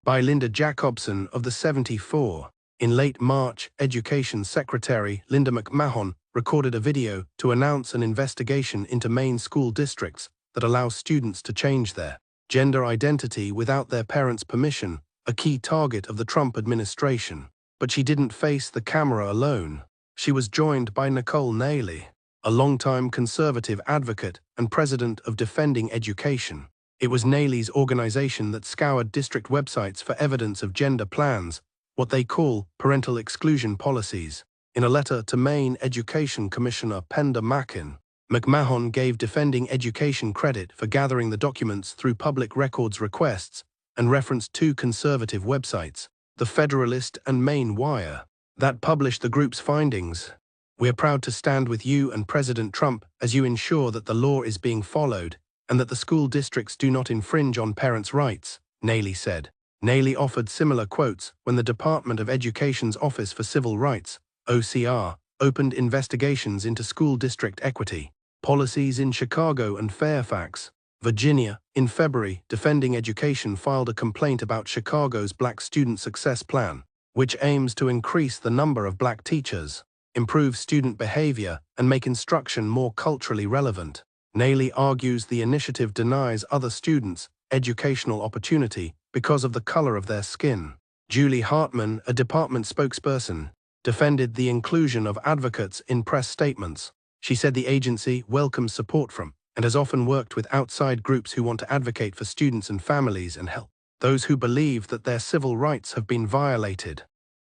by Linda Jacobson of the 74. In late March, Education Secretary Linda McMahon recorded a video to announce an investigation into Maine school districts that allows students to change their gender identity without their parents' permission, a key target of the Trump administration. But she didn't face the camera alone. She was joined by Nicole Nailey, a longtime conservative advocate and president of Defending Education. It was Nailey's organization that scoured district websites for evidence of gender plans, what they call parental exclusion policies. In a letter to Maine Education Commissioner Penda Mackin, McMahon gave Defending Education credit for gathering the documents through public records requests and referenced two conservative websites, The Federalist and Maine Wire, that published the group's findings. "We're proud to stand with you and President Trump as you ensure that the law is being followed and that the school districts do not infringe on parents' rights," Nailey said. Nailey offered similar quotes when the Department of Education's Office for Civil Rights, OCR, opened investigations into school district equity policies in Chicago and Fairfax, Virginia. In February, Defending Education filed a complaint about Chicago's Black Student Success Plan, which aims to increase the number of black teachers, improve student behavior, and make instruction more culturally relevant. Nailey argues the initiative denies other students educational opportunity because of the color of their skin. Julie Hartman, a department spokesperson, defended the inclusion of advocates in press statements. She said the agency welcomes support from and has often worked with outside groups who want to advocate for students and families and help those who believe that their civil rights have been violated.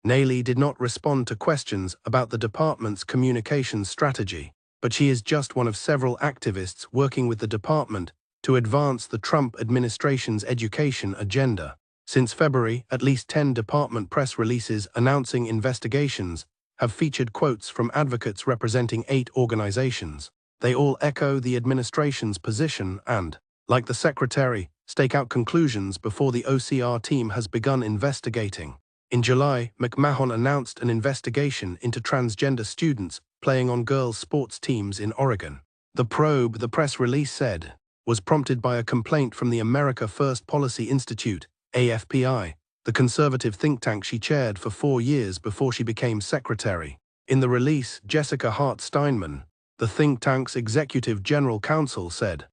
Nailey did not respond to questions about the department's communications strategy, but she is just one of several activists working with the department to advance the Trump administration's education agenda. Since February, at least 10 department press releases announcing investigations have featured quotes from advocates representing 8 organizations. They all echo the administration's position and, like the secretary, stake out conclusions before the OCR team has begun investigating. In July, McMahon announced an investigation into transgender students playing on girls' sports teams in Oregon. The probe, the press release said, was prompted by a complaint from the America First Policy Institute, AFPI, the conservative think tank she chaired for 4 years before she became secretary. In the release, Jessica Hart Steinman, the think tank's executive general counsel, said,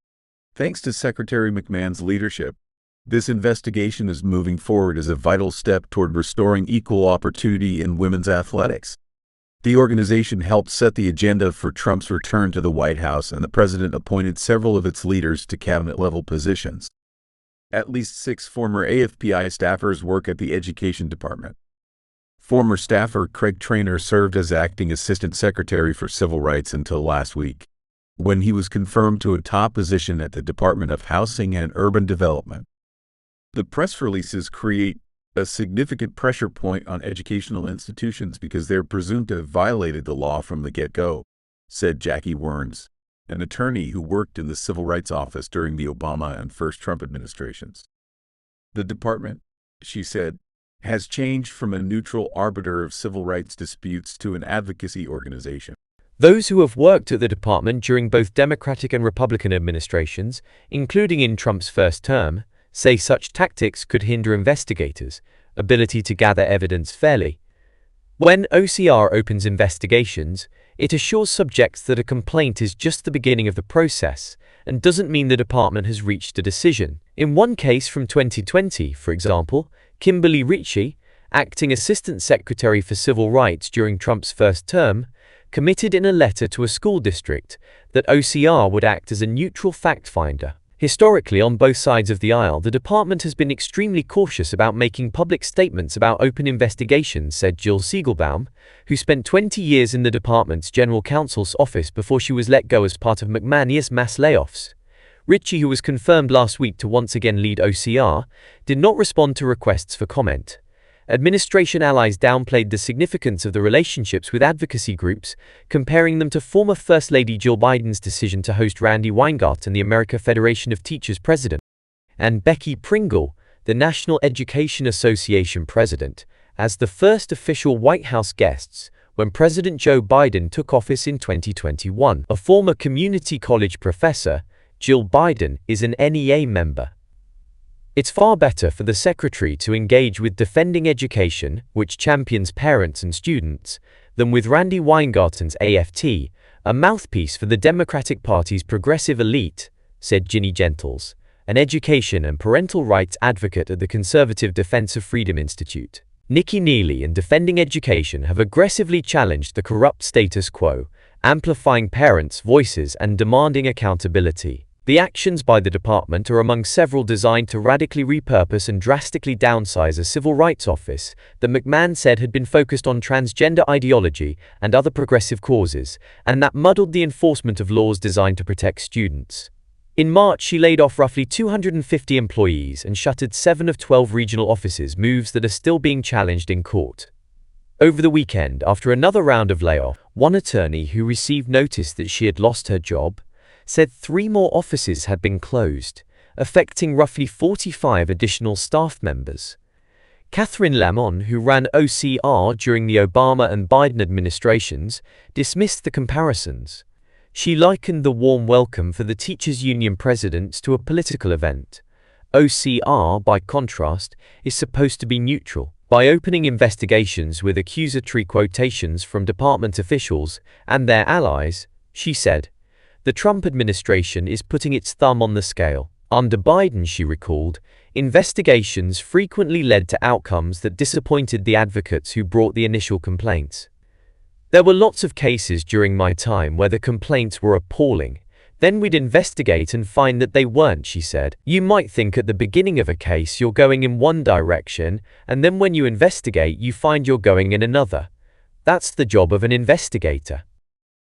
"Thanks to Secretary McMahon's leadership, this investigation is moving forward as a vital step toward restoring equal opportunity in women's athletics." The organization helped set the agenda for Trump's return to the White House, and the president appointed several of its leaders to cabinet-level positions. At least 6 former AFPI staffers work at the Education Department. Former staffer Craig Traynor served as acting assistant secretary for civil rights until last week, when he was confirmed to a top position at the Department of Housing and Urban Development. The press releases create a significant pressure point on educational institutions because they're presumed to have violated the law from the get-go, said Jackie Werns, an attorney who worked in the Civil Rights Office during the Obama and first Trump administrations. "The department," she said, "has changed from a neutral arbiter of civil rights disputes to an advocacy organization." Those who have worked at the department during both Democratic and Republican administrations, including in Trump's first term, say such tactics could hinder investigators' ability to gather evidence fairly. When OCR opens investigations, it assures subjects that a complaint is just the beginning of the process and doesn't mean the department has reached a decision. In one case from 2020, for example, Kimberly Ritchie, acting Assistant Secretary for Civil Rights during Trump's first term, committed in a letter to a school district that OCR would act as a neutral fact-finder. Historically, on both sides of the aisle, the department has been extremely cautious about making public statements about open investigations, said Jill Siegelbaum, who spent 20 years in the department's general counsel's office before she was let go as part of McMahon's mass layoffs. Ritchie, who was confirmed last week to once again lead OCR, did not respond to requests for comment. Administration allies downplayed the significance of the relationships with advocacy groups, comparing them to former First Lady Jill Biden's decision to host Randy Weingarten, the American Federation of Teachers president, and Becky Pringle, the National Education Association president, as the first official White House guests when President Joe Biden took office in 2021. A former community college professor, Jill Biden is an NEA member. It's far better for the secretary to engage with Defending Education, which champions parents and students, than with Randy Weingarten's AFT, a mouthpiece for the Democratic Party's progressive elite, said Ginny Gentles, an education and parental rights advocate at the Conservative Defense of Freedom Institute. Nikki Neely and Defending Education have aggressively challenged the corrupt status quo, amplifying parents' voices and demanding accountability. The actions by the department are among several designed to radically repurpose and drastically downsize a civil rights office that McMahon said had been focused on transgender ideology and other progressive causes, and that muddled the enforcement of laws designed to protect students. In March, she laid off roughly 250 employees and shuttered 7 of 12 regional offices, moves that are still being challenged in court. Over the weekend, after another round of layoff, one attorney who received notice that she had lost her job said 3 more offices had been closed, affecting roughly 45 additional staff members. Catherine Lamon, who ran OCR during the Obama and Biden administrations, dismissed the comparisons. She likened the warm welcome for the teachers' union presidents to a political event. OCR, by contrast, is supposed to be neutral. By opening investigations with accusatory quotations from department officials and their allies, she said, the Trump administration is putting its thumb on the scale. Under Biden, she recalled, investigations frequently led to outcomes that disappointed the advocates who brought the initial complaints. There were lots of cases during my time where the complaints were appalling. Then we'd investigate and find that they weren't, she said. You might think at the beginning of a case you're going in one direction, and then when you investigate you find you're going in another. That's the job of an investigator.